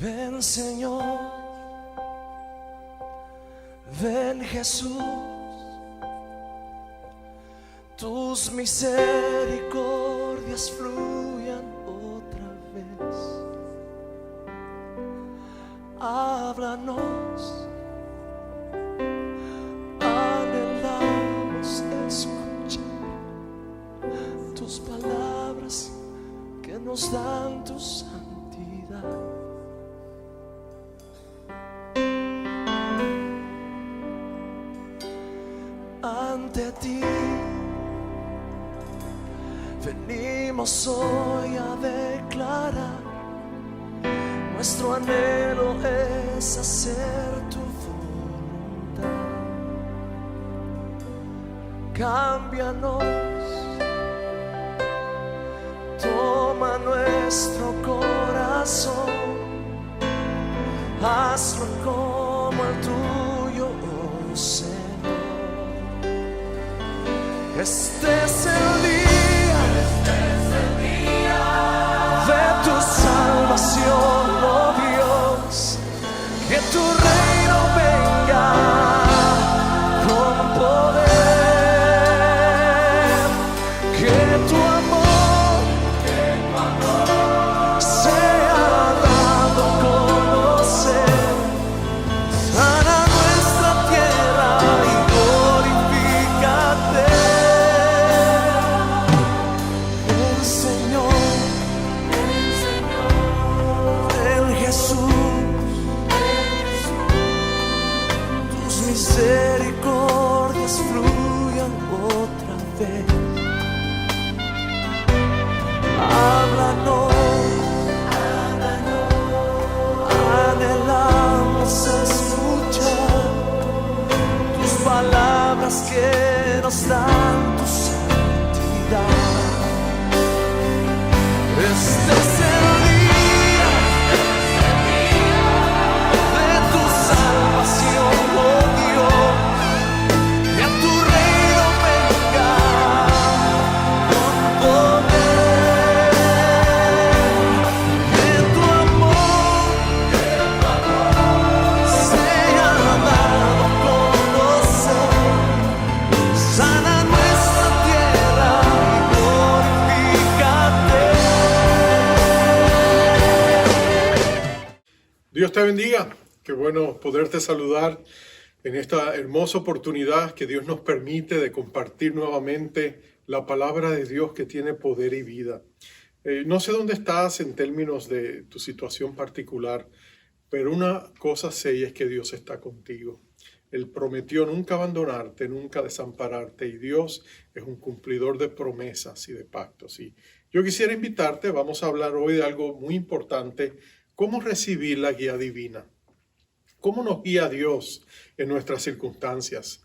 Ven Señor, ven Jesús, tus misericordias fluyan otra vez. Háblanos, anhelamos escuchar tus palabras que nos dan tu santidad. Ante ti venimos hoy a declarar: nuestro anhelo es hacer tu voluntad. Cámbianos, toma nuestro corazón, hazlo como el tuyo, oh Señor. Este es el día de tu salvación, oh Dios. Que tu reino venga con poder. Que tu amor sea dado a conocer. Sana nuestra tierra y glorifícate. Misericordias fluyan otra vez. Háblanos, anhelamos escuchar tus palabras que nos dan tu santidad. Este es el día de tu salvación, oh Dios. Que tu reino venga con poder. Que tu amor sea dado a conocer. Sana nuestra tierra y glorifícate. Dios te bendiga. Qué bueno poderte saludar en esta hermosa oportunidad que Dios nos permite de compartir nuevamente la palabra de Dios que tiene poder y vida. No sé dónde estás en términos de tu situación particular, pero una cosa sé y es que Dios está contigo. Él prometió nunca abandonarte, nunca desampararte, y Dios es un cumplidor de promesas y de pactos. Y yo quisiera invitarte, vamos a hablar hoy de algo muy importante: cómo recibir la guía divina. ¿Cómo nos guía Dios en nuestras circunstancias?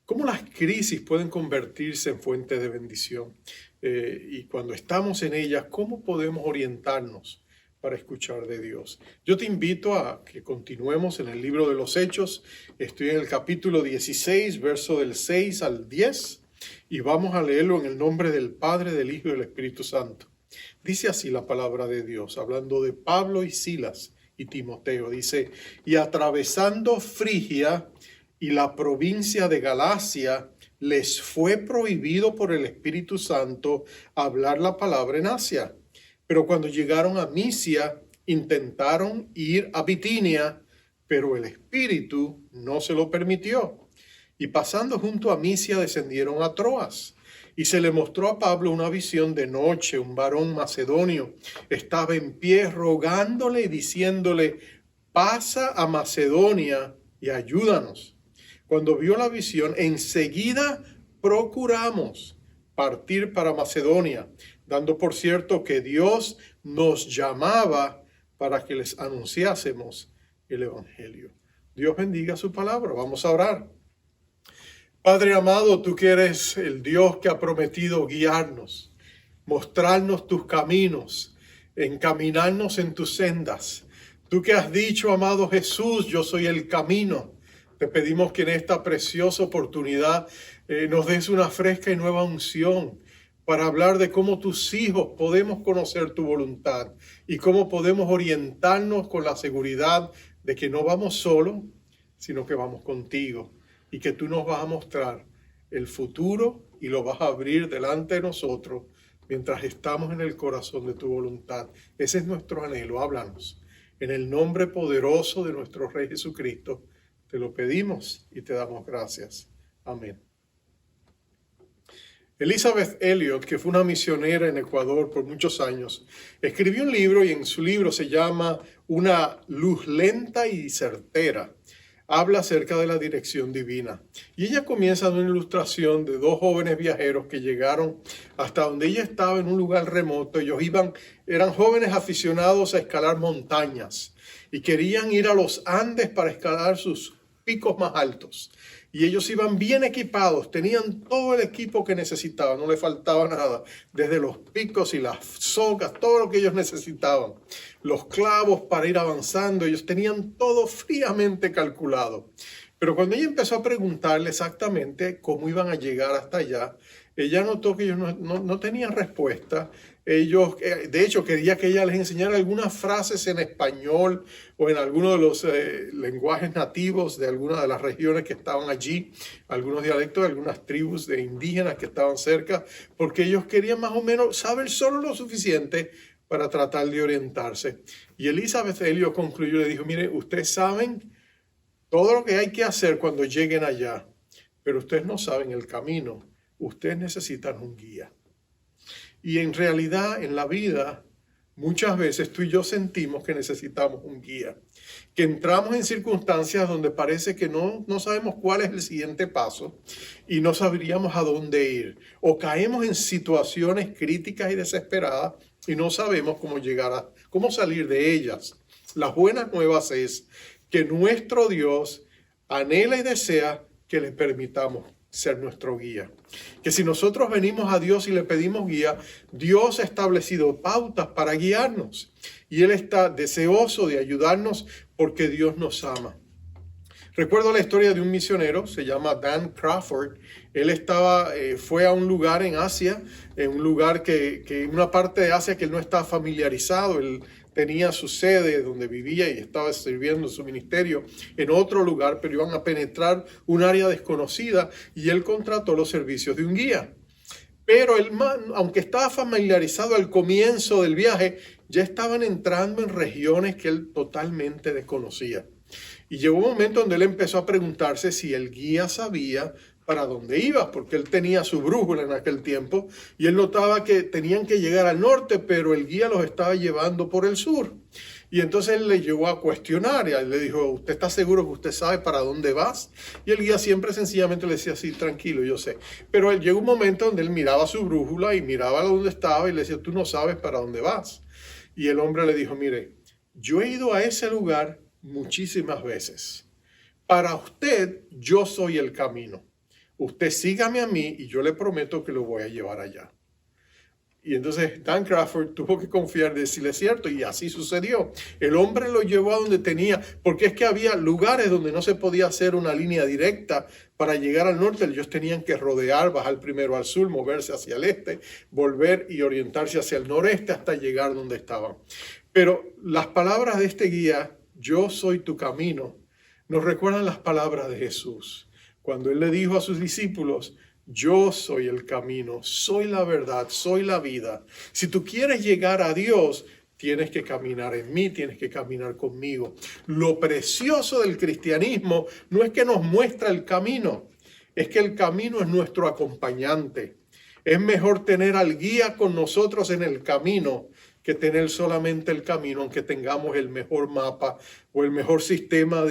¿Cómo las crisis pueden convertirse en fuente de bendición? Y cuando estamos en ellas, ¿cómo podemos orientarnos para escuchar de Dios? Yo te invito a que continuemos en el libro de los Hechos. Estoy en el capítulo 16, verso del 6 al 10, y vamos a leerlo en el nombre del Padre, del Hijo y del Espíritu Santo. Dice así la palabra de Dios, hablando de Pablo y Silas y Timoteo. Dice: y atravesando Frigia y la provincia de Galacia, les fue prohibido por el Espíritu Santo hablar la palabra en Asia. Pero cuando llegaron a Misia, intentaron ir a Bitinia, pero el Espíritu no se lo permitió. Y pasando junto a Misia, descendieron a Troas. Y se le mostró a Pablo una visión de noche. Un varón macedonio estaba en pie rogándole y diciéndole: pasa a Macedonia y ayúdanos. Cuando vio la visión, enseguida procuramos partir para Macedonia, dando por cierto que Dios nos llamaba para que les anunciásemos el Evangelio. Dios bendiga su palabra. Vamos a orar. Padre amado, tú que eres el Dios que ha prometido guiarnos, mostrarnos tus caminos, encaminarnos en tus sendas. Tú que has dicho, amado Jesús, yo soy el camino. Te pedimos que en esta preciosa oportunidad nos des una fresca y nueva unción para hablar de cómo tus hijos podemos conocer tu voluntad y cómo podemos orientarnos con la seguridad de que no vamos solos, sino que vamos contigo y que tú nos vas a mostrar el futuro y lo vas a abrir delante de nosotros mientras estamos en el corazón de tu voluntad. Ese es nuestro anhelo. Háblanos. En el nombre poderoso de nuestro Rey Jesucristo, te lo pedimos y te damos gracias. Amén. Elizabeth Elliot, que fue una misionera en Ecuador por muchos años, escribió un libro y en su libro se llama Una luz lenta y certera. Habla acerca de la dirección divina. Y ella comienza de una ilustración de dos jóvenes viajeros que llegaron hasta donde ella estaba en un lugar remoto. Ellos eran jóvenes aficionados a escalar montañas y querían ir a los Andes para escalar sus picos más altos. Y ellos iban bien equipados, tenían todo el equipo que necesitaban, no les faltaba nada, desde los picos y las sogas, todo lo que ellos necesitaban, los clavos para ir avanzando, ellos tenían todo fríamente calculado. Pero cuando ella empezó a preguntarle exactamente cómo iban a llegar hasta allá, ella notó que ellos no tenían respuesta. Ellos, de hecho, quería que ella les enseñara algunas frases en español o en alguno de los lenguajes nativos de algunas de las regiones que estaban allí, algunos dialectos de algunas tribus de indígenas que estaban cerca, porque ellos querían más o menos saber solo lo suficiente para tratar de orientarse. Y Elizabeth Elliot concluyó y le dijo, mire, ustedes saben todo lo que hay que hacer cuando lleguen allá, pero ustedes no saben el camino, ustedes necesitan un guía. Y en realidad, en la vida, muchas veces tú y yo sentimos que necesitamos un guía, que entramos en circunstancias donde parece que no sabemos cuál es el siguiente paso y no sabríamos a dónde ir. O caemos en situaciones críticas y desesperadas y no sabemos cómo salir de ellas. Las buenas nuevas es que nuestro Dios anhela y desea que le permitamos ser nuestro guía. Que si nosotros venimos a Dios y le pedimos guía, Dios ha establecido pautas para guiarnos. Y Él está deseoso de ayudarnos porque Dios nos ama. Recuerdo la historia de un misionero, se llama Dan Crawford. Él fue a un lugar en Asia, en un lugar una parte de Asia que él no estaba familiarizado. Él tenía su sede donde vivía y estaba sirviendo su ministerio en otro lugar, pero iban a penetrar un área desconocida y él contrató los servicios de un guía. Pero aunque estaba familiarizado al comienzo del viaje, ya estaban entrando en regiones que él totalmente desconocía. Y llegó un momento donde él empezó a preguntarse si el guía sabía para dónde iba, porque él tenía su brújula en aquel tiempo y él notaba que tenían que llegar al norte, pero el guía los estaba llevando por el sur. Y entonces él le llegó a cuestionar y él le dijo, ¿usted está seguro que usted sabe para dónde vas? Y el guía siempre sencillamente le decía, sí, tranquilo, yo sé. Pero llegó un momento donde él miraba su brújula y miraba dónde estaba y le decía, tú no sabes para dónde vas. Y el hombre le dijo, mire, yo he ido a ese lugar muchísimas veces. Para usted, yo soy el camino. Usted sígame a mí y yo le prometo que lo voy a llevar allá. Y entonces Dan Crawford tuvo que confiar, decirle es cierto, y así sucedió. El hombre lo llevó a donde tenía, porque es que había lugares donde no se podía hacer una línea directa para llegar al norte. Ellos tenían que rodear, bajar primero al sur, moverse hacia el este, volver y orientarse hacia el noreste hasta llegar donde estaban. Pero las palabras de este guía, yo soy tu camino, nos recuerdan las palabras de Jesús. Cuando él le dijo a sus discípulos, yo soy el camino, soy la verdad, soy la vida. Si tú quieres llegar a Dios, tienes que caminar en mí, tienes que caminar conmigo. Lo precioso del cristianismo no es que nos muestra el camino, es que el camino es nuestro acompañante. Es mejor tener al guía con nosotros en el camino que tener solamente el camino, aunque tengamos el mejor mapa o el mejor sistema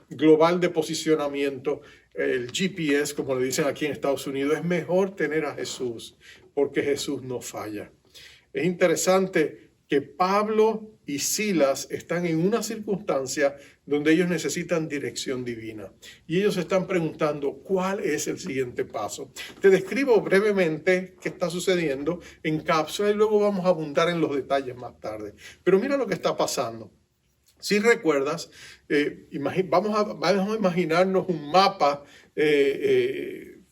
global de posicionamiento, el GPS, como le dicen aquí en Estados Unidos. Es mejor tener a Jesús, porque Jesús no falla. Es interesante que Pablo y Silas están en una circunstancia donde ellos necesitan dirección divina. Y ellos están preguntando, ¿cuál es el siguiente paso? Te describo brevemente qué está sucediendo en cápsula y luego vamos a abundar en los detalles más tarde. Pero mira lo que está pasando. Si recuerdas, vamos a imaginarnos un mapa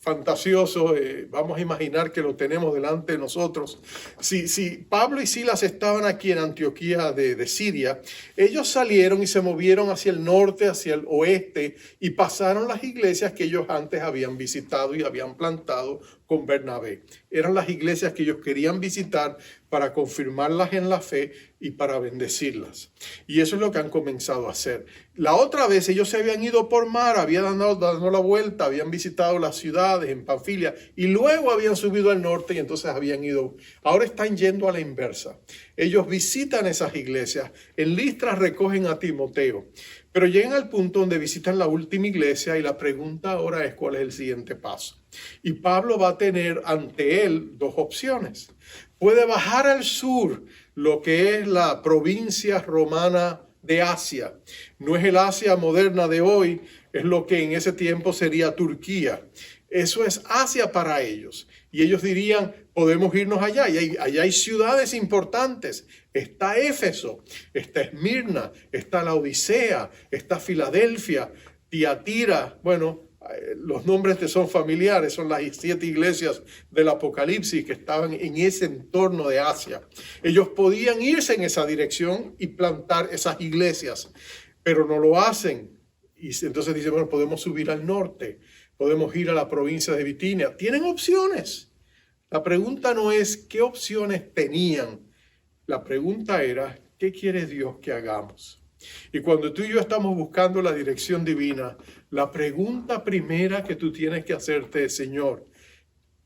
fantasioso, vamos a imaginar que lo tenemos delante de nosotros. Si Pablo y Silas estaban aquí en Antioquía de Siria, ellos salieron y se movieron hacia el norte, hacia el oeste, y pasaron las iglesias que ellos antes habían visitado y habían plantado con Bernabé. Eran las iglesias que ellos querían visitar para confirmarlas en la fe y para bendecirlas. Y eso es lo que han comenzado a hacer. La otra vez ellos se habían ido por mar, habían dado la vuelta, habían visitado las ciudades en Panfilia y luego habían subido al norte y entonces habían ido. Ahora están yendo a la inversa. Ellos visitan esas iglesias. En Listra recogen a Timoteo, pero llegan al punto donde visitan la última iglesia y la pregunta ahora es cuál es el siguiente paso. Y Pablo va a tener ante él dos opciones. Puede bajar al sur, lo que es la provincia romana de Asia. No es el Asia moderna de hoy, es lo que en ese tiempo sería Turquía. Eso es Asia para ellos. Y ellos dirían, podemos irnos allá. Y allá hay ciudades importantes. Está Éfeso, está Esmirna, está la Odisea, está Filadelfia, Tiatira. Bueno, los nombres te son familiares, son las 7 iglesias del Apocalipsis que estaban en ese entorno de Asia. Ellos podían irse en esa dirección y plantar esas iglesias, pero no lo hacen. Y entonces dicen, bueno, podemos subir al norte, podemos ir a la provincia de Bitinia. Tienen opciones. La pregunta no es qué opciones tenían. La pregunta era, ¿qué quiere Dios que hagamos? Y cuando tú y yo estamos buscando la dirección divina, la pregunta primera que tú tienes que hacerte es, Señor,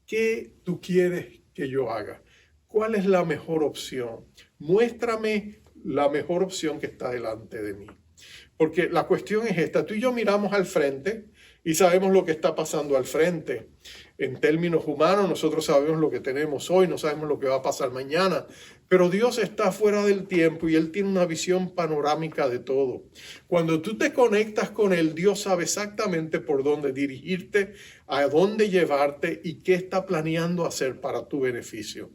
¿qué tú quieres que yo haga? ¿Cuál es la mejor opción? Muéstrame la mejor opción que está delante de mí. Porque la cuestión es esta, tú y yo miramos al frente y sabemos lo que está pasando al frente. En términos humanos, nosotros sabemos lo que tenemos hoy, no sabemos lo que va a pasar mañana, pero Dios está fuera del tiempo y Él tiene una visión panorámica de todo. Cuando tú te conectas con Él, Dios sabe exactamente por dónde dirigirte, a dónde llevarte y qué está planeando hacer para tu beneficio.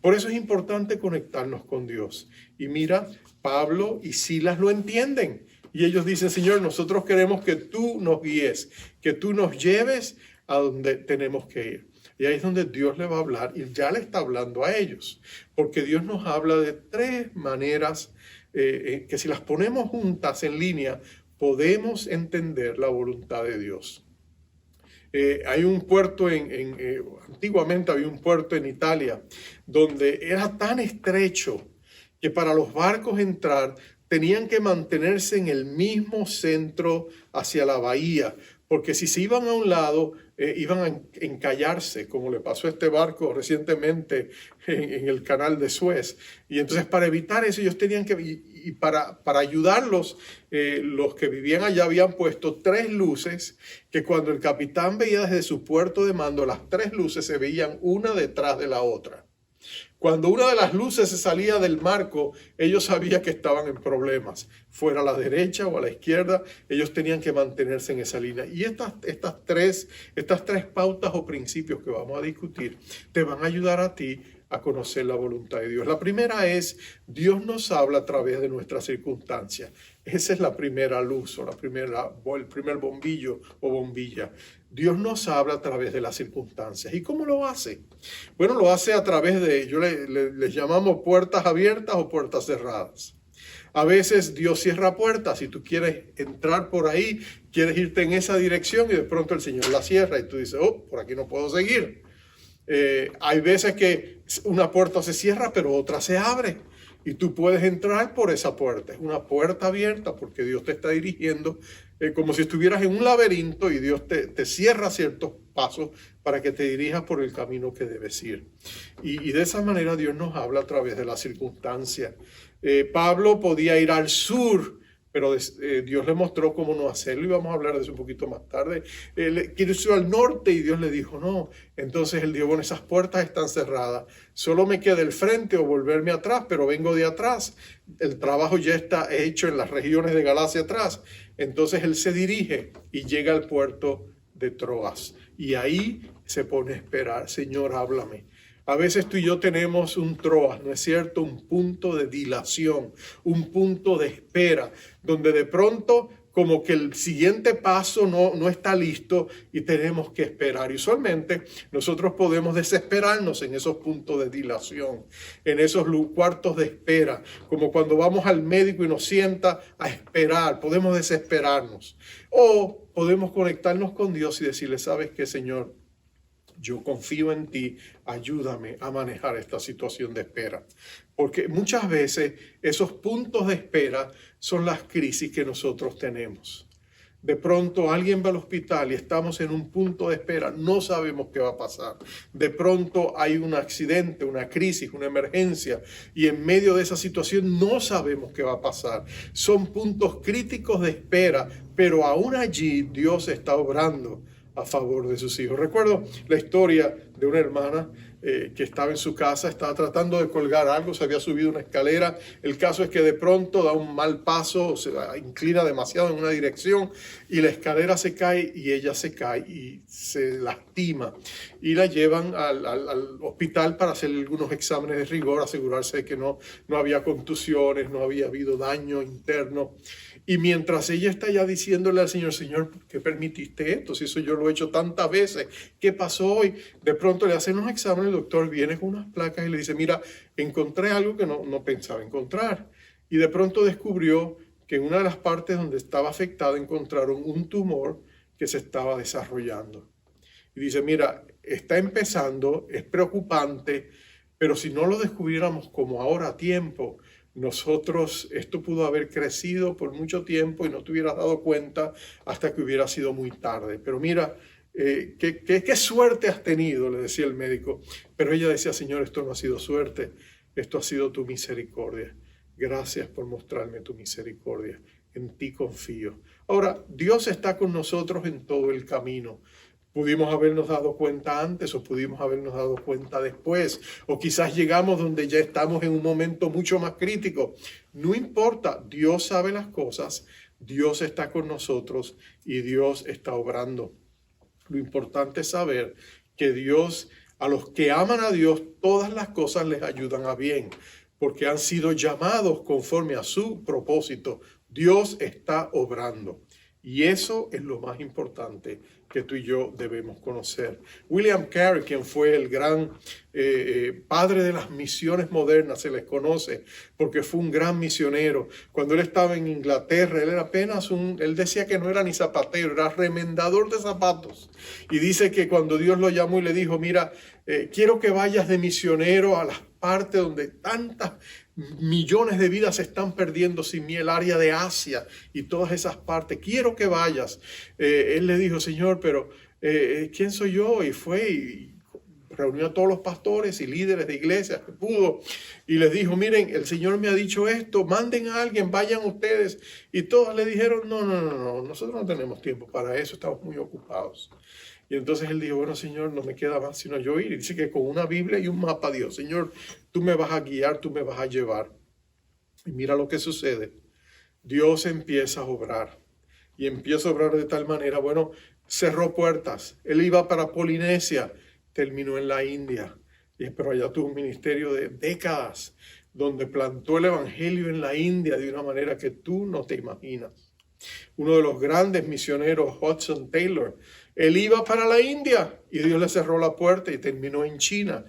Por eso es importante conectarnos con Dios. Y mira, Pablo y Silas lo entienden. Y ellos dicen, Señor, nosotros queremos que tú nos guíes, que tú nos lleves a donde tenemos que ir. Y ahí es donde Dios le va a hablar y ya le está hablando a ellos. Porque Dios nos habla de 3 maneras que si las ponemos juntas en línea, podemos entender la voluntad de Dios. Hay un puerto, antiguamente había un puerto en Italia, donde era tan estrecho que para los barcos entrar tenían que mantenerse en el mismo centro hacia la bahía, porque si se iban a un lado, iban a encallarse, como le pasó a este barco recientemente en el canal de Suez. Y entonces para evitar eso, ellos tenían que, y para ayudarlos, los que vivían allá habían puesto 3 luces, que cuando el capitán veía desde su puerto de mando, las 3 luces se veían una detrás de la otra. Cuando una de las luces se salía del marco, ellos sabían que estaban en problemas. Fuera a la derecha o a la izquierda, ellos tenían que mantenerse en esa línea. Y estas tres pautas o principios que vamos a discutir te van a ayudar a ti a conocer la voluntad de Dios. La primera es, Dios nos habla a través de nuestras circunstancias. Esa es la primera luz o el primer bombillo o bombilla. Dios nos habla a través de las circunstancias. ¿Y cómo lo hace? Bueno, lo hace a través de, les llamamos puertas abiertas o puertas cerradas. A veces Dios cierra puertas y tú quieres entrar por ahí, quieres irte en esa dirección y de pronto el Señor la cierra y tú dices, oh, por aquí no puedo seguir. Hay veces que una puerta se cierra pero otra se abre. Y tú puedes entrar por esa puerta. Es una puerta abierta porque Dios te está dirigiendo como si estuvieras en un laberinto y Dios te cierra ciertos pasos para que te dirijas por el camino que debes ir. Y de esa manera Dios nos habla a través de las circunstancias. Pablo podía ir al sur, pero Dios le mostró cómo no hacerlo y vamos a hablar de eso un poquito más tarde. Quiere ir al norte y Dios le dijo no. Entonces él dijo, bueno, esas puertas están cerradas. Solo me queda el frente o volverme atrás, pero vengo de atrás. El trabajo ya está hecho en las regiones de Galacia atrás. Entonces él se dirige y llega al puerto de Troas. Y ahí se pone a esperar, Señor, háblame. A veces tú y yo tenemos un Troas, ¿no es cierto? Un punto de dilación, un punto de espera, donde de pronto como que el siguiente paso no está listo y tenemos que esperar. Y usualmente nosotros podemos desesperarnos en esos puntos de dilación, en esos cuartos de espera, como cuando vamos al médico y nos sienta a esperar, podemos desesperarnos. O podemos conectarnos con Dios y decirle, ¿sabes qué, Señor? Yo confío en ti, ayúdame a manejar esta situación de espera. Porque muchas veces esos puntos de espera son las crisis que nosotros tenemos. De pronto alguien va al hospital y estamos en un punto de espera, no sabemos qué va a pasar. De pronto hay un accidente, una crisis, una emergencia y en medio de esa situación no sabemos qué va a pasar. Son puntos críticos de espera, pero aún allí Dios está obrando a favor de sus hijos. Recuerdo la historia de una hermana que estaba en su casa, estaba tratando de colgar algo, se había subido una escalera. El caso es que de pronto da un mal paso, se inclina demasiado en una dirección y la escalera se cae y ella se cae y se lastima. Y la llevan al hospital para hacer algunos exámenes de rigor, asegurarse de que no había contusiones, no había habido daño interno. Y mientras ella está ya diciéndole al Señor, Señor, ¿por qué permitiste esto? Si eso yo lo he hecho tantas veces, ¿qué pasó hoy? De pronto le hacen unos exámenes, el doctor viene con unas placas y le dice, mira, encontré algo que no pensaba encontrar. Y de pronto descubrió que en una de las partes donde estaba afectada encontraron un tumor que se estaba desarrollando. Y dice, mira, está empezando, es preocupante, pero si no lo descubriéramos como ahora a tiempo, esto pudo haber crecido por mucho tiempo y no te hubieras dado cuenta hasta que hubiera sido muy tarde. Pero mira, qué suerte has tenido, le decía el médico. Pero ella decía, Señor, esto no ha sido suerte, esto ha sido tu misericordia. Gracias por mostrarme tu misericordia. En ti confío. Ahora, Dios está con nosotros en todo el camino. Pudimos habernos dado cuenta antes o pudimos habernos dado cuenta después. O quizás llegamos donde ya estamos en un momento mucho más crítico. No importa, Dios sabe las cosas, Dios está con nosotros y Dios está obrando. Lo importante es saber que Dios, a los que aman a Dios, todas las cosas les ayudan a bien, porque han sido llamados conforme a su propósito. Dios está obrando. Y eso es lo más importante que tú y yo debemos conocer. William Carey, quien fue el gran padre de las misiones modernas, se les conoce porque fue un gran misionero. Cuando él estaba en Inglaterra, él era apenas él decía que no era ni zapatero, era remendador de zapatos. Y dice que cuando Dios lo llamó y le dijo, mira, quiero que vayas de misionero a las partes donde tantas millones de vidas se están perdiendo sin mí, el área de Asia y todas esas partes. Quiero que vayas. Él le dijo, Señor, pero ¿quién soy yo? Y fue y reunió a todos los pastores y líderes de iglesias que pudo y les dijo, miren, el Señor me ha dicho esto, manden a alguien, vayan ustedes. Y todos le dijeron, no, nosotros no tenemos tiempo para eso, estamos muy ocupados. Y entonces él dijo, bueno, Señor, no me queda más sino yo ir. Y dice que con una Biblia y un mapa, Dios, Señor, tú me vas a guiar, tú me vas a llevar. Y mira lo que sucede. Dios empieza a obrar. Y empieza a obrar de tal manera, bueno, cerró puertas. Él iba para Polinesia, terminó en la India. Pero allá tuvo un ministerio de décadas, donde plantó el evangelio en la India de una manera que tú no te imaginas. Uno de los grandes misioneros, Hudson Taylor, él iba para la India y Dios le cerró la puerta y terminó en China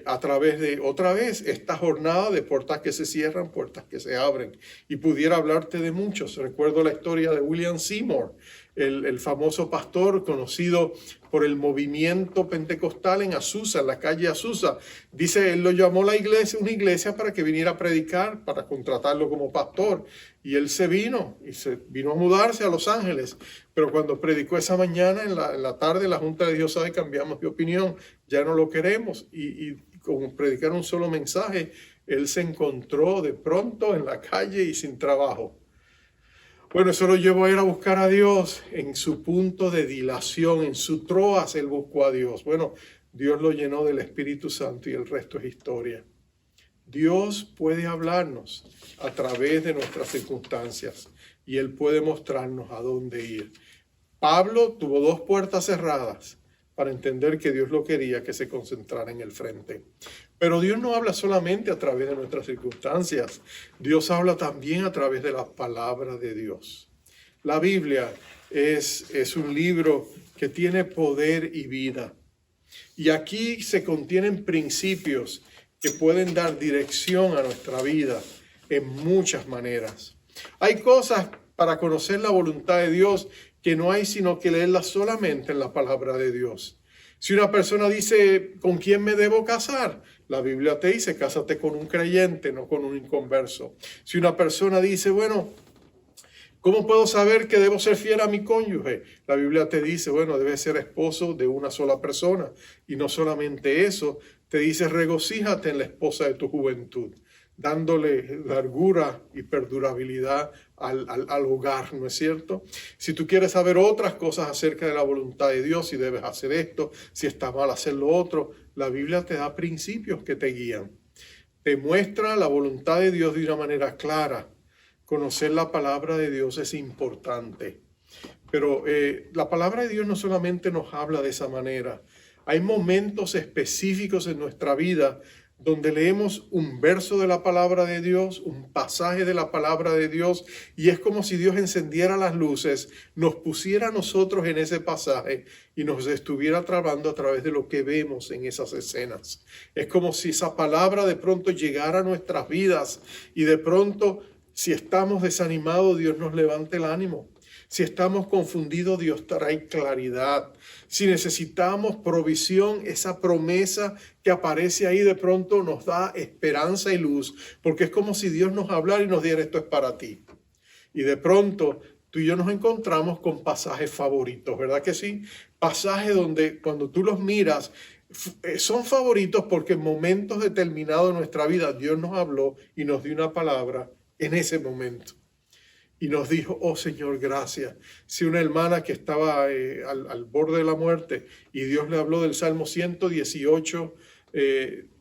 a través de, otra vez, esta jornada de puertas que se cierran, puertas que se abren. Y pudiera hablarte de muchos. Recuerdo la historia de William Seymour, el famoso pastor conocido por el movimiento pentecostal en Azusa, en la calle Azusa. Dice, él lo llamó una iglesia para que viniera a predicar, para contratarlo como pastor. Y él se vino a mudarse a Los Ángeles. Pero cuando predicó esa mañana, en la tarde, la Junta de Dios sabe, cambiamos de opinión, ya no lo queremos. Y como predicar un solo mensaje, él se encontró de pronto en la calle y sin trabajo. Bueno, eso lo llevó a ir a buscar a Dios en su punto de dilación, en su Troas, él buscó a Dios. Bueno, Dios lo llenó del Espíritu Santo y el resto es historia. Dios puede hablarnos a través de nuestras circunstancias y Él puede mostrarnos a dónde ir. Pablo tuvo 2 puertas cerradas para entender que Dios lo quería que se concentrara en el frente. Pero Dios no habla solamente a través de nuestras circunstancias. Dios habla también a través de la palabra de Dios. La Biblia es un libro que tiene poder y vida. Y aquí se contienen principios que pueden dar dirección a nuestra vida en muchas maneras. Hay cosas para conocer la voluntad de Dios que no hay sino que leerlas solamente en la palabra de Dios. Si una persona dice, ¿con quién me debo casar? La Biblia te dice, cásate con un creyente, no con un inconverso. Si una persona dice, bueno, ¿cómo puedo saber que debo ser fiel a mi cónyuge? La Biblia te dice, bueno, debes ser esposo de una sola persona. Y no solamente eso, te dice, regocíjate en la esposa de tu juventud, dándole largura y perdurabilidad al hogar, ¿no es cierto? Si tú quieres saber otras cosas acerca de la voluntad de Dios, si debes hacer esto, si está mal hacer lo otro, la Biblia te da principios que te guían. Te muestra la voluntad de Dios de una manera clara. Conocer la palabra de Dios es importante. Pero la palabra de Dios no solamente nos habla de esa manera. Hay momentos específicos en nuestra vida donde leemos un verso de la palabra de Dios, un pasaje de la palabra de Dios, y es como si Dios encendiera las luces, nos pusiera a nosotros en ese pasaje y nos estuviera trabando a través de lo que vemos en esas escenas. Es como si esa palabra de pronto llegara a nuestras vidas y de pronto, si estamos desanimados, Dios nos levante el ánimo. Si estamos confundidos, Dios trae claridad. Si necesitamos provisión, esa promesa que aparece ahí de pronto nos da esperanza y luz, porque es como si Dios nos hablara y nos diera, esto es para ti. Y de pronto tú y yo nos encontramos con pasajes favoritos, ¿verdad que sí? Pasajes donde cuando tú los miras, son favoritos porque en momentos determinados de nuestra vida Dios nos habló y nos dio una palabra en ese momento. Y nos dijo, oh Señor, gracias. Si una hermana que estaba al borde de la muerte y Dios le habló del Salmo 118,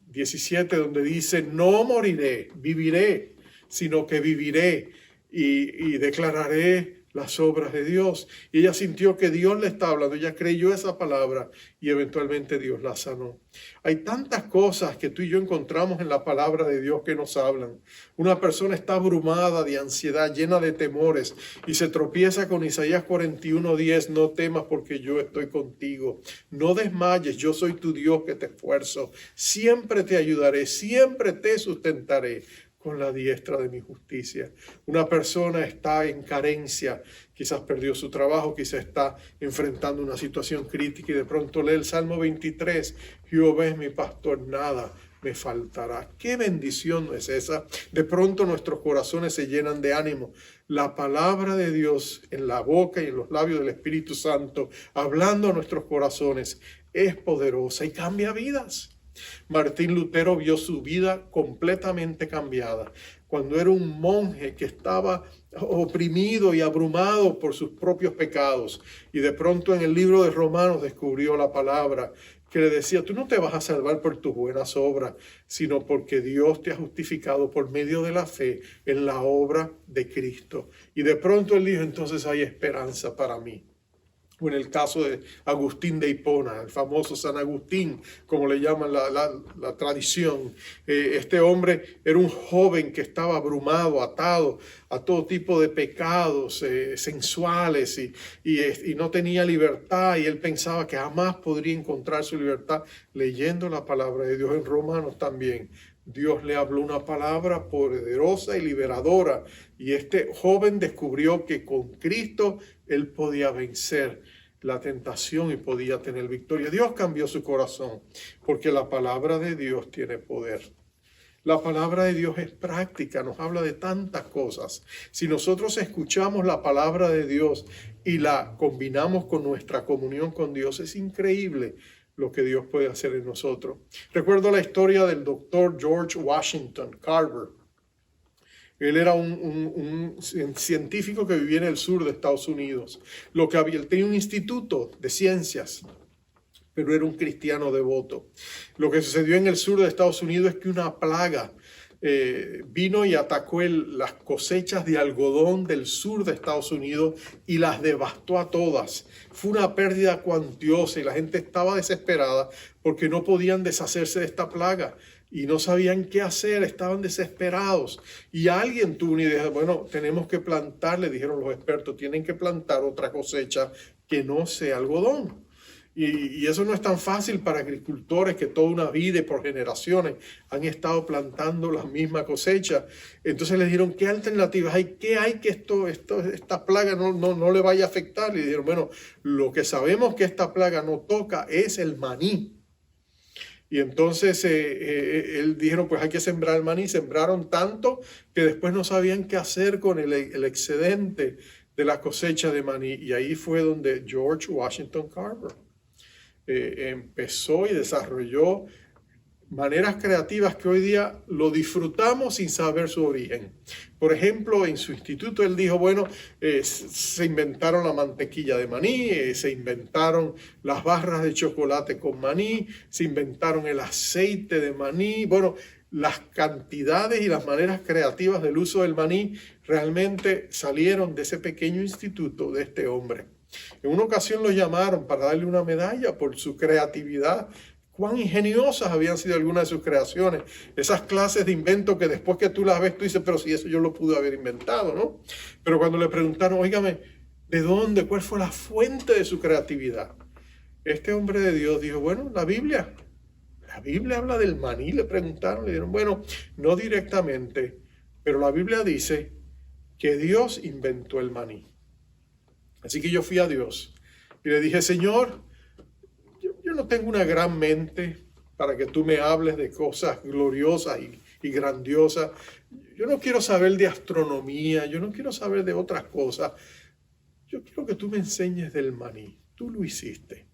17, donde dice, no moriré, viviré, sino que viviré y declararé las obras de Dios. Y ella sintió que Dios le estaba hablando, ella creyó esa palabra y eventualmente Dios la sanó. Hay tantas cosas que tú y yo encontramos en la palabra de Dios que nos hablan. Una persona está abrumada de ansiedad, llena de temores y se tropieza con Isaías 41:10, no temas porque yo estoy contigo. No desmayes, yo soy tu Dios que te esfuerzo. Siempre te ayudaré, siempre te sustentaré con la diestra de mi justicia. Una persona está en carencia, quizás perdió su trabajo, quizás está enfrentando una situación crítica y de pronto lee el Salmo 23, Jehová es mi pastor, nada me faltará. ¿Qué bendición no es esa? De pronto nuestros corazones se llenan de ánimo. La palabra de Dios en la boca y en los labios del Espíritu Santo, hablando a nuestros corazones, es poderosa y cambia vidas. Martín Lutero vio su vida completamente cambiada cuando era un monje que estaba oprimido y abrumado por sus propios pecados. Y de pronto en el libro de Romanos descubrió la palabra que le decía, tú no te vas a salvar por tus buenas obras, sino porque Dios te ha justificado por medio de la fe en la obra de Cristo. Y de pronto él dijo, entonces hay esperanza para mí. O en el caso de Agustín de Hipona, el famoso San Agustín, como le llaman la tradición. Este hombre era un joven que estaba abrumado, atado a todo tipo de pecados sensuales y no tenía libertad. Y él pensaba que jamás podría encontrar su libertad leyendo la palabra de Dios. En Romanos también, Dios le habló una palabra poderosa y liberadora. Y este joven descubrió que con Cristo él podía vencer la tentación y podía tener victoria. Dios cambió su corazón porque la palabra de Dios tiene poder. La palabra de Dios es práctica, nos habla de tantas cosas. Si nosotros escuchamos la palabra de Dios y la combinamos con nuestra comunión con Dios, es increíble lo que Dios puede hacer en nosotros. Recuerdo la historia del doctor George Washington Carver. Él era un científico que vivía en el sur de Estados Unidos. Él tenía un instituto de ciencias, pero era un cristiano devoto. Lo que sucedió en el sur de Estados Unidos es que una plaga vino y atacó las cosechas de algodón del sur de Estados Unidos y las devastó a todas. Fue una pérdida cuantiosa y la gente estaba desesperada porque no podían deshacerse de esta plaga y no sabían qué hacer, estaban desesperados. Y alguien tuvo una idea, bueno, tenemos que plantar, le dijeron los expertos, tienen que plantar otra cosecha que no sea algodón. Y eso no es tan fácil para agricultores que toda una vida y por generaciones han estado plantando la misma cosecha. Entonces les dijeron, ¿qué alternativas hay? ¿Qué hay que esta plaga no le vaya a afectar? Y dijeron, bueno, lo que sabemos que esta plaga no toca es el maní. Y entonces él dijeron, pues hay que sembrar el maní. Sembraron tanto que después no sabían qué hacer con el excedente de la cosecha de maní. Y ahí fue donde George Washington Carver empezó y desarrolló maneras creativas que hoy día lo disfrutamos sin saber su origen. Por ejemplo, en su instituto él dijo, bueno, se inventaron la mantequilla de maní, se inventaron las barras de chocolate con maní, se inventaron el aceite de maní. Bueno, las cantidades y las maneras creativas del uso del maní realmente salieron de ese pequeño instituto de este hombre. En una ocasión lo llamaron para darle una medalla por su creatividad. Cuán ingeniosas habían sido algunas de sus creaciones. Esas clases de invento que después que tú las ves, tú dices, pero si eso yo lo pude haber inventado, ¿no? Pero cuando le preguntaron, óigame, ¿de dónde? ¿Cuál fue la fuente de su creatividad? Este hombre de Dios dijo, bueno, la Biblia. La Biblia habla del maní, le preguntaron, le dijeron, bueno, no directamente, pero la Biblia dice que Dios inventó el maní. Así que yo fui a Dios y le dije, Señor, yo no tengo una gran mente para que tú me hables de cosas gloriosas y grandiosas. Yo no quiero saber de astronomía, yo no quiero saber de otras cosas. Yo quiero que tú me enseñes del maní. Tú lo hiciste.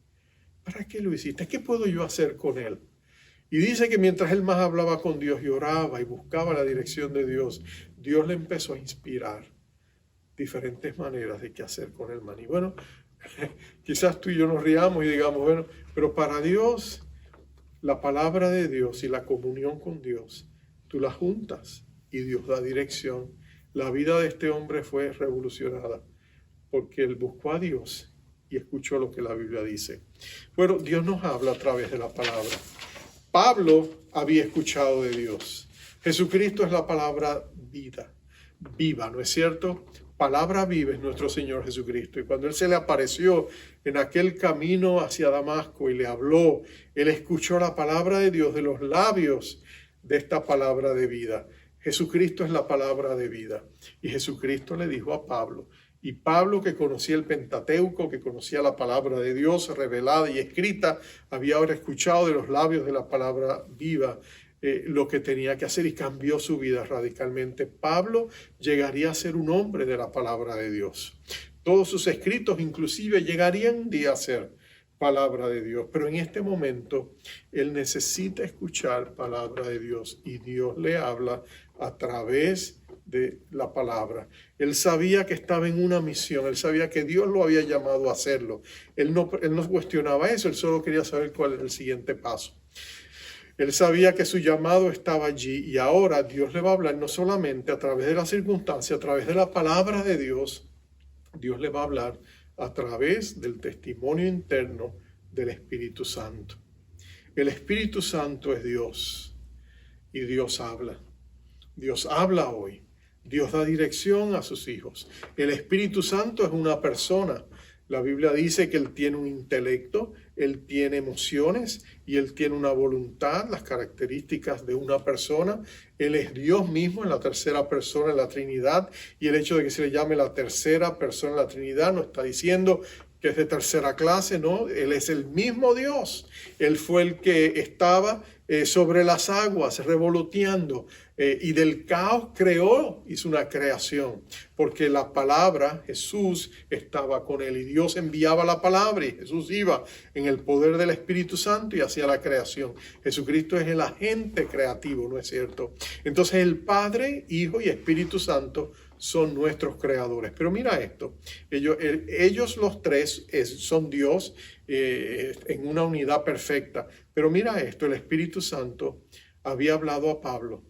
¿Para qué lo hiciste? ¿Qué puedo yo hacer con él? Y dice que mientras él más hablaba con Dios y oraba y buscaba la dirección de Dios, Dios le empezó a inspirar diferentes maneras de qué hacer con el maní. Bueno, quizás tú y yo nos riamos y digamos, bueno, pero para Dios, la palabra de Dios y la comunión con Dios, tú las juntas y Dios da dirección. La vida de este hombre fue revolucionada porque él buscó a Dios y escuchó lo que la Biblia dice. Bueno, Dios nos habla a través de la palabra. Pablo había escuchado de Dios. Jesucristo es la palabra viva, ¿no es cierto? Palabra viva es nuestro Señor Jesucristo. Y cuando Él se le apareció en aquel camino hacia Damasco y le habló, Él escuchó la palabra de Dios de los labios de esta palabra de vida. Jesucristo es la palabra de vida. Y Jesucristo le dijo a Pablo, y Pablo, que conocía el Pentateuco, que conocía la palabra de Dios revelada y escrita, había ahora escuchado de los labios de la palabra viva lo que tenía que hacer y cambió su vida radicalmente. Pablo llegaría a ser un hombre de la palabra de Dios. Todos sus escritos inclusive llegarían un día a ser palabra de Dios, pero en este momento él necesita escuchar palabra de Dios y Dios le habla a través de la palabra. Él sabía que estaba en una misión, él sabía que Dios lo había llamado a hacerlo. Él no cuestionaba eso, él solo quería saber cuál es el siguiente paso. Él sabía que su llamado estaba allí y ahora Dios le va a hablar no solamente a través de la circunstancia, a través de la palabra de Dios, Dios le va a hablar a través del testimonio interno del Espíritu Santo. El Espíritu Santo es Dios y Dios habla. Dios habla hoy. Dios da dirección a sus hijos. El Espíritu Santo es una persona. La Biblia dice que Él tiene un intelecto, Él tiene emociones y Él tiene una voluntad, las características de una persona. Él es Dios mismo en la tercera persona en la Trinidad y el hecho de que se le llame la tercera persona en la Trinidad no está diciendo que es de tercera clase, no, Él es el mismo Dios. Él fue el que estaba sobre las aguas revoloteando y del caos creó, hizo una creación, porque la palabra, Jesús estaba con él y Dios enviaba la palabra y Jesús iba en el poder del Espíritu Santo y hacía la creación. Jesucristo es el agente creativo, ¿no es cierto? Entonces el Padre, Hijo y Espíritu Santo son nuestros creadores. Pero mira esto, ellos los tres son Dios en una unidad perfecta. Pero mira esto, el Espíritu Santo había hablado a Pablo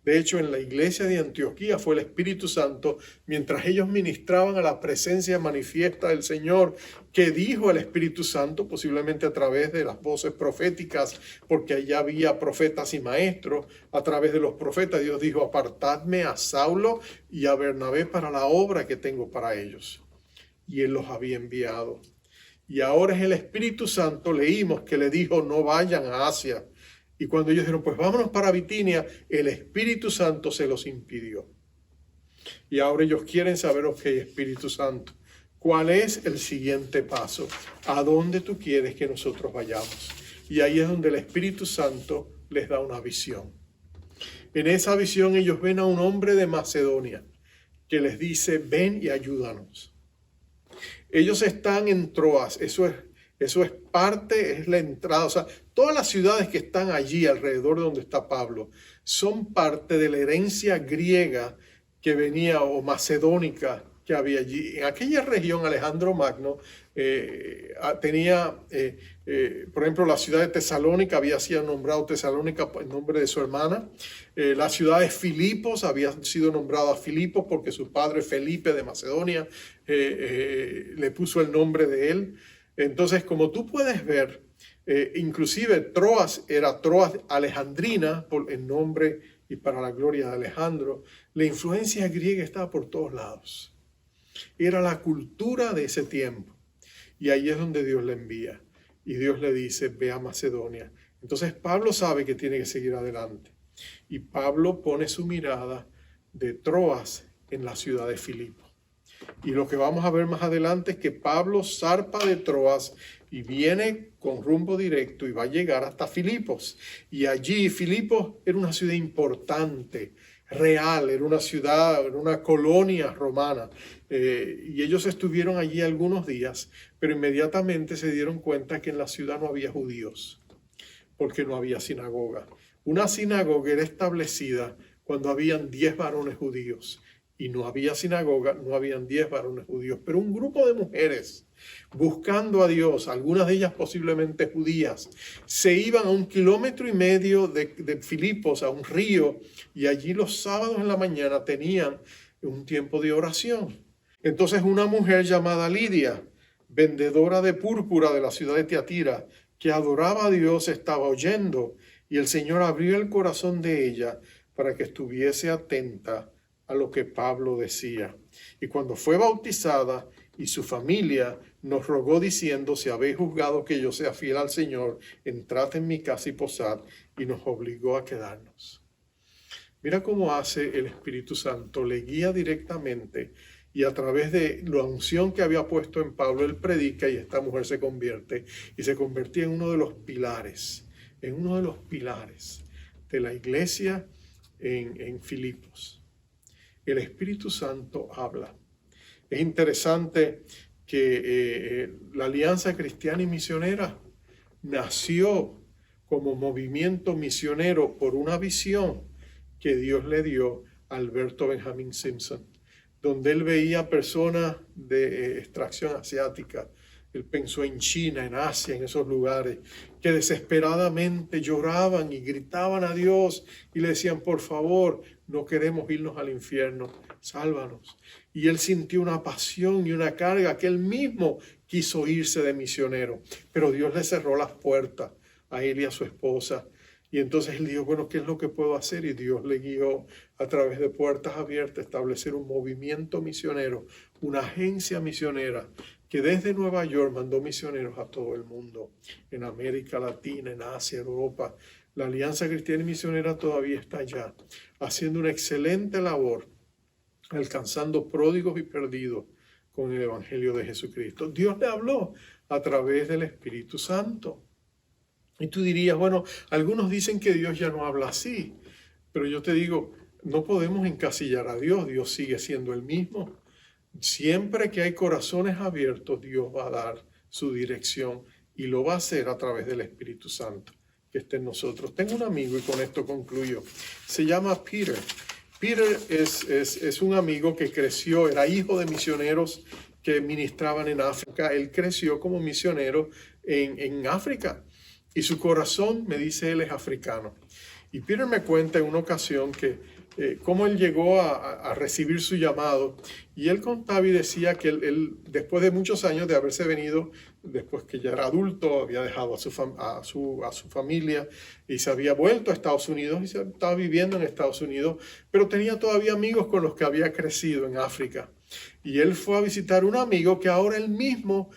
De hecho, en la iglesia de Antioquía fue el Espíritu Santo, mientras ellos ministraban a la presencia manifiesta del Señor, que dijo el Espíritu Santo, posiblemente a través de las voces proféticas, porque allá había profetas y maestros. A través de los profetas Dios dijo: apartadme a Saulo y a Bernabé para la obra que tengo para ellos. Y él los había enviado. Y ahora es el Espíritu Santo, leímos que le dijo: no vayan a Asia. Y cuando ellos dijeron: pues vámonos para Bitinia, el Espíritu Santo se los impidió. Y ahora ellos quieren saber: ok, Espíritu Santo, ¿cuál es el siguiente paso? ¿A dónde tú quieres que nosotros vayamos? Y ahí es donde el Espíritu Santo les da una visión. En esa visión ellos ven a un hombre de Macedonia que les dice: ven y ayúdanos. Ellos están en Troas, eso es parte, es la entrada. O sea, todas las ciudades que están allí alrededor de donde está Pablo son parte de la herencia griega que venía, o macedónica, que había allí. En aquella región, Alejandro Magno tenía, por ejemplo, la ciudad de Tesalónica había sido nombrado Tesalónica en nombre de su hermana. La ciudad de Filipos había sido nombrada Filipos porque su padre Felipe de Macedonia le puso el nombre de él. Entonces, como tú puedes ver, inclusive Troas era Troas Alejandrina por el nombre y para la gloria de Alejandro. La influencia griega estaba por todos lados. Era la cultura de ese tiempo. Y ahí es donde Dios le envía. Y Dios le dice: ve a Macedonia. Entonces Pablo sabe que tiene que seguir adelante. Y Pablo pone su mirada de Troas en la ciudad de Filipo. Y lo que vamos a ver más adelante es que Pablo zarpa de Troas y viene con rumbo directo y va a llegar hasta Filipos. Y allí Filipos era una ciudad importante, real, era una ciudad, era una colonia romana. Y ellos estuvieron allí algunos días, pero inmediatamente se dieron cuenta que en la ciudad no había judíos, porque no había sinagoga. Una sinagoga era establecida cuando habían 10 varones judíos. Y no había sinagoga, no habían 10 varones judíos, pero un grupo de mujeres buscando a Dios, algunas de ellas posiblemente judías, se iban a 1,5 kilómetros de Filipos, a un río, y allí los sábados en la mañana tenían un tiempo de oración. Entonces una mujer llamada Lidia, vendedora de púrpura de la ciudad de Tiatira, que adoraba a Dios, estaba oyendo, y el Señor abrió el corazón de ella para que estuviese atenta a lo que Pablo decía. Y cuando fue bautizada y su familia, nos rogó diciendo: si habéis juzgado que yo sea fiel al Señor, entrad en mi casa y posad, y nos obligó a quedarnos. Mira cómo hace el Espíritu Santo, le guía directamente, y a través de la unción que había puesto en Pablo, él predica y esta mujer se convierte, y se convertía en uno de los pilares, de la iglesia en Filipos. El Espíritu Santo habla. Es interesante que la Alianza Cristiana y Misionera nació como movimiento misionero por una visión que Dios le dio a Alberto Benjamin Simpson, donde él veía personas de extracción asiática. Él pensó en China, en Asia, en esos lugares, que desesperadamente lloraban y gritaban a Dios y le decían: por favor, no queremos irnos al infierno, sálvanos. Y él sintió una pasión y una carga que él mismo quiso irse de misionero, pero Dios le cerró las puertas a él y a su esposa. Y entonces él dijo: bueno, ¿qué es lo que puedo hacer? Y Dios le guió a través de puertas abiertas a establecer un movimiento misionero, una agencia misionera, que desde Nueva York mandó misioneros a todo el mundo, en América Latina, en Asia, en Europa. La Alianza Cristiana y Misionera todavía está allá, haciendo una excelente labor, alcanzando pródigos y perdidos con el Evangelio de Jesucristo. Dios le habló a través del Espíritu Santo. Y tú dirías: bueno, algunos dicen que Dios ya no habla así, pero yo te digo, no podemos encasillar a Dios. Dios sigue siendo el mismo. Siempre que hay corazones abiertos, Dios va a dar su dirección y lo va a hacer a través del Espíritu Santo que esté en nosotros. Tengo un amigo, y con esto concluyo, se llama Peter. Peter es un amigo que creció, era hijo de misioneros que ministraban en África. Él creció como misionero en África y su corazón, me dice él, es africano. Y Peter me cuenta en una ocasión que cómo él llegó a recibir su llamado. Y él contaba y decía que él, después de muchos años de haberse venido, después que ya era adulto, había dejado a su familia y se había vuelto a Estados Unidos y se estaba viviendo en Estados Unidos, pero tenía todavía amigos con los que había crecido en África. Y él fue a visitar un amigo que ahora él mismo,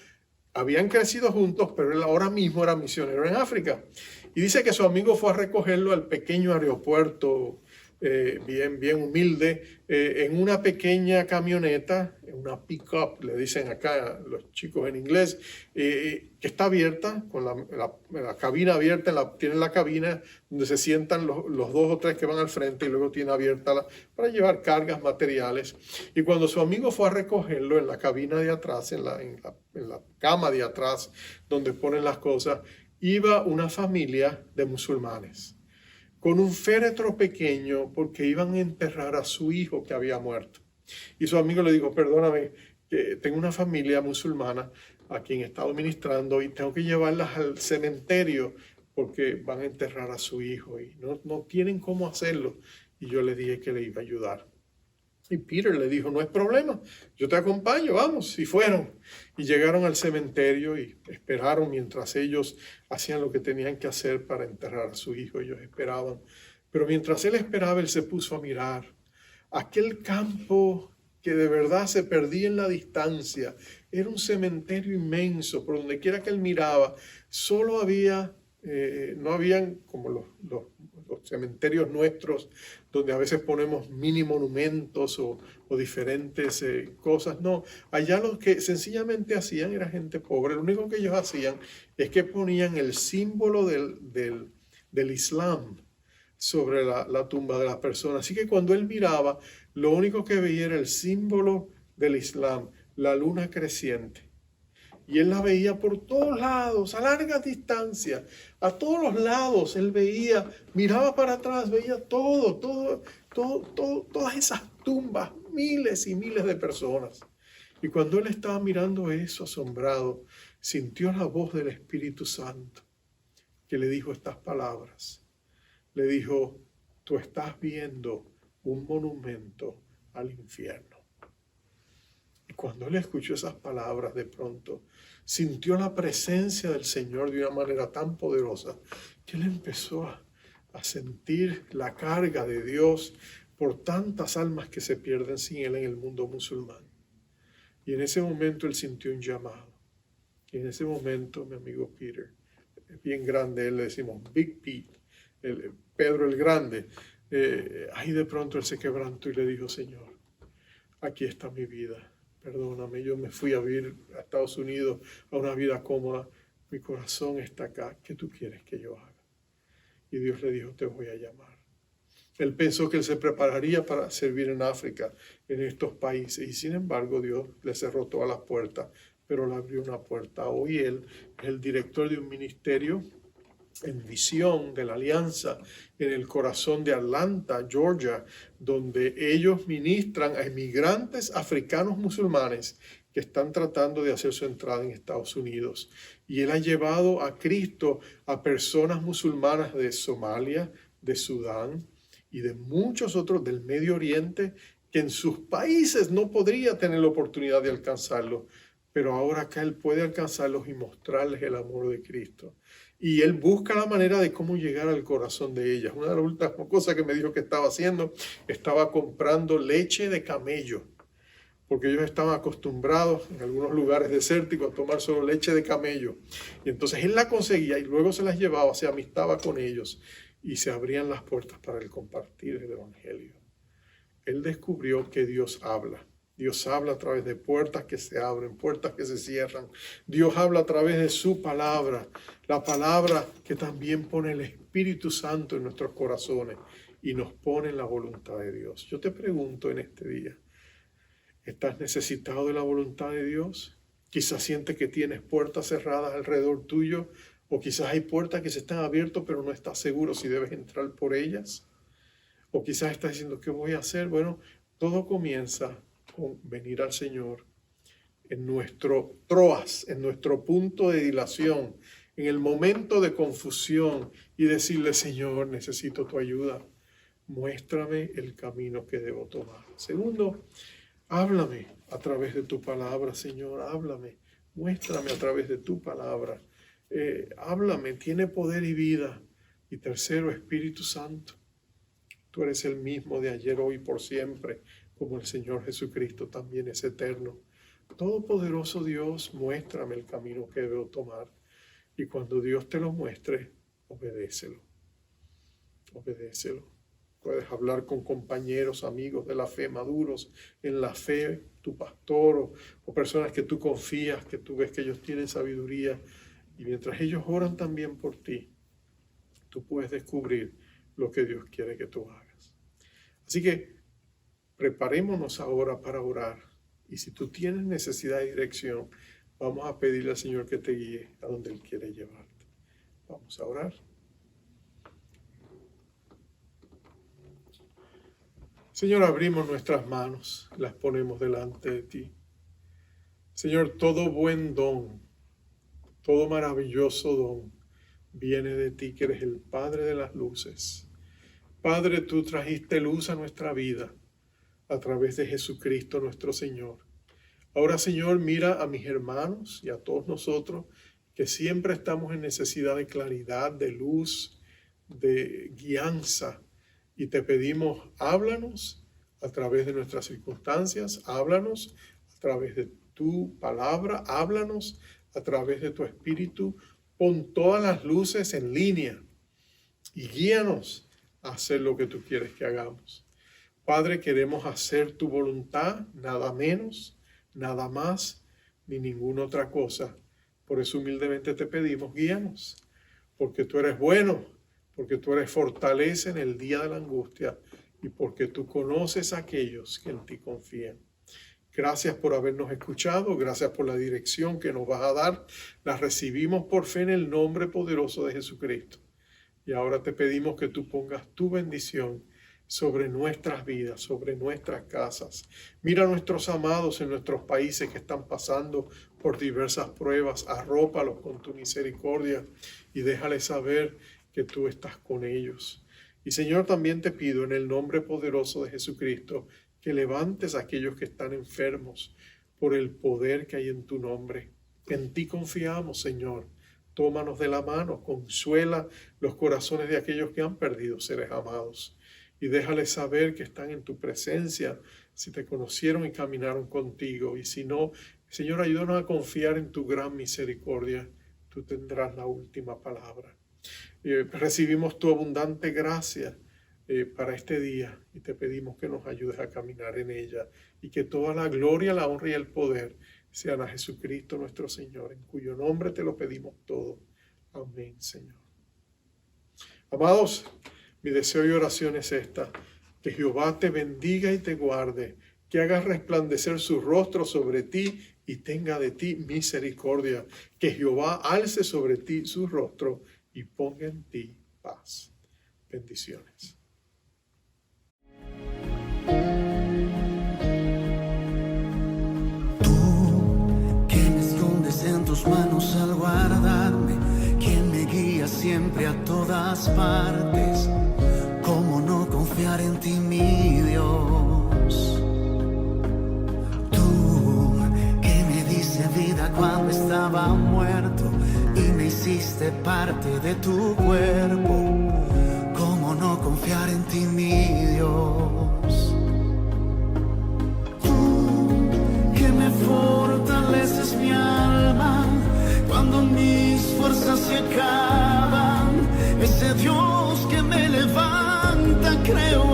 habían crecido juntos, pero él ahora mismo era misionero en África. Y dice que su amigo fue a recogerlo al pequeño aeropuerto, bien humilde, en una pequeña camioneta, una pick-up, le dicen acá los chicos en inglés, que está abierta, con la cabina abierta, tienen la cabina donde se sientan los 2 o 3 que van al frente y luego tiene abierta para llevar cargas, materiales. Y cuando su amigo fue a recogerlo en la cabina de atrás, en la cama de atrás, donde ponen las cosas, iba una familia de musulmanes con un féretro pequeño porque iban a enterrar a su hijo que había muerto. Y su amigo le dijo, perdóname, que tengo una familia musulmana a quien he estado ministrando y tengo que llevarlas al cementerio porque van a enterrar a su hijo y no tienen cómo hacerlo. Y yo le dije que le iba a ayudar. Y Peter le dijo, no es problema, yo te acompaño, vamos. Y fueron. Y llegaron al cementerio y esperaron mientras ellos hacían lo que tenían que hacer para enterrar a su hijo. Ellos esperaban. Pero mientras él esperaba, él se puso a mirar aquel campo que de verdad se perdía en la distancia. Era un cementerio inmenso, por donde quiera que él miraba, solo había, no habían como los cementerios nuestros, donde a veces ponemos mini monumentos o diferentes cosas. No, allá lo que sencillamente hacían era gente pobre. Lo único que ellos hacían es que ponían el símbolo del Islam sobre la tumba de la persona. Así que cuando él miraba, lo único que veía era el símbolo del Islam, la luna creciente. Y él la veía por todos lados, a largas distancias, a todos los lados. Él veía, miraba para atrás, veía todas esas tumbas, miles y miles de personas. Y cuando él estaba mirando eso asombrado, sintió la voz del Espíritu Santo que le dijo estas palabras. Le dijo, tú estás viendo un monumento al infierno. Y cuando él escuchó esas palabras, de pronto sintió la presencia del Señor de una manera tan poderosa que él empezó a sentir la carga de Dios por tantas almas que se pierden sin él en el mundo musulmán. Y en ese momento él sintió un llamado. Y en ese momento, mi amigo Peter, bien grande, él le decimos Big Pete, Pedro el Grande, ahí de pronto él se quebrantó y le dijo, Señor, aquí está mi vida. Perdóname, yo me fui a vivir a Estados Unidos a una vida cómoda. Mi corazón está acá. ¿Qué tú quieres que yo haga? Y Dios le dijo, te voy a llamar. Él pensó que él se prepararía para servir en África, en estos países. Y sin embargo, Dios le cerró todas las puertas, pero le abrió una puerta. Hoy él es el director de un ministerio en visión de la alianza en el corazón de Atlanta, Georgia, donde ellos ministran a inmigrantes africanos musulmanes que están tratando de hacer su entrada en Estados Unidos. Y él ha llevado a Cristo a personas musulmanas de Somalia, de Sudán y de muchos otros del Medio Oriente que en sus países no podría tener la oportunidad de alcanzarlo, pero ahora acá él puede alcanzarlos y mostrarles el amor de Cristo. Y él busca la manera de cómo llegar al corazón de ellas. Una de las últimas cosas que me dijo que estaba haciendo, estaba comprando leche de camello, porque ellos estaban acostumbrados en algunos lugares desérticos a tomar solo leche de camello. Y entonces él la conseguía y luego se las llevaba, se amistaba con ellos y se abrían las puertas para el compartir el evangelio. Él descubrió que Dios habla. Dios habla a través de puertas que se abren, puertas que se cierran. Dios habla a través de su palabra, la palabra que también pone el Espíritu Santo en nuestros corazones y nos pone en la voluntad de Dios. Yo te pregunto en este día, ¿estás necesitado de la voluntad de Dios? Quizás sientes que tienes puertas cerradas alrededor tuyo, o quizás hay puertas que se están abiertas pero no estás seguro si debes entrar por ellas. O quizás estás diciendo, ¿qué voy a hacer? Bueno, todo comienza con venir al Señor en nuestro troas, en nuestro punto de dilación, en el momento de confusión y decirle, Señor, necesito tu ayuda. Muéstrame el camino que debo tomar. Segundo, háblame a través de tu palabra, Señor, háblame. Muéstrame a través de tu palabra. Háblame, tiene poder y vida. Y tercero, Espíritu Santo. Tú eres el mismo de ayer, hoy, por siempre, como el Señor Jesucristo también es eterno. Todopoderoso Dios, muéstrame el camino que debo tomar. Y cuando Dios te lo muestre, obedécelo. Obedécelo. Puedes hablar con compañeros, amigos de la fe, maduros en la fe, tu pastor o personas que tú confías, que tú ves que ellos tienen sabiduría. Y mientras ellos oran también por ti, tú puedes descubrir lo que Dios quiere que tú hagas. Así que preparémonos ahora para orar. Y si tú tienes necesidad de dirección, vamos a pedirle al Señor que te guíe a donde Él quiere llevarte. Vamos a orar. Señor, abrimos nuestras manos, las ponemos delante de ti. Señor, todo buen don, todo maravilloso don viene de ti, que eres el Padre de las luces. Padre, tú trajiste luz a nuestra vida a través de Jesucristo nuestro Señor. Ahora, Señor, mira a mis hermanos y a todos nosotros que siempre estamos en necesidad de claridad, de luz, de guianza. Y te pedimos, háblanos a través de nuestras circunstancias, háblanos a través de tu palabra, háblanos a través de tu espíritu, pon todas las luces en línea y guíanos a hacer lo que tú quieres que hagamos. Padre, queremos hacer tu voluntad, nada menos, nada más, ni ninguna otra cosa. Por eso humildemente te pedimos, guíanos, porque tú eres bueno, porque tú eres fortaleza en el día de la angustia y porque tú conoces a aquellos que en ti confían. Gracias por habernos escuchado, gracias por la dirección que nos vas a dar. La recibimos por fe en el nombre poderoso de Jesucristo. Y ahora te pedimos que tú pongas tu bendición sobre nuestras vidas, sobre nuestras casas. Mira a nuestros amados en nuestros países que están pasando por diversas pruebas. Arrópalos con tu misericordia y déjales saber que tú estás con ellos. Y Señor, también te pido en el nombre poderoso de Jesucristo que levantes a aquellos que están enfermos por el poder que hay en tu nombre. En ti confiamos, Señor. Tómanos de la mano, consuela los corazones de aquellos que han perdido seres amados y déjales saber que están en tu presencia, si te conocieron y caminaron contigo. Y si no, Señor, ayúdanos a confiar en tu gran misericordia. Tú tendrás la última palabra. Recibimos tu abundante gracia para este día y te pedimos que nos ayudes a caminar en ella y que toda la gloria, la honra y el poder sean a Jesucristo nuestro Señor, en cuyo nombre te lo pedimos todo. Amén, Señor. Amados, mi deseo y oración es esta: que Jehová te bendiga y te guarde, que haga resplandecer su rostro sobre ti y tenga de ti misericordia, que Jehová alce sobre ti su rostro y ponga en ti paz. Bendiciones. Tú que me escondes en tus manos al guardarme, quien me guía siempre a todas partes. ¿Cómo no confiar en ti, mi Dios? Tú que me diste vida cuando estaba muerto y me hiciste parte de tu cuerpo. ¿Cómo no confiar en ti, mi Dios? Tú que me fortaleces mi alma cuando mis fuerzas se acaban. Ese Dios que me levanta, creo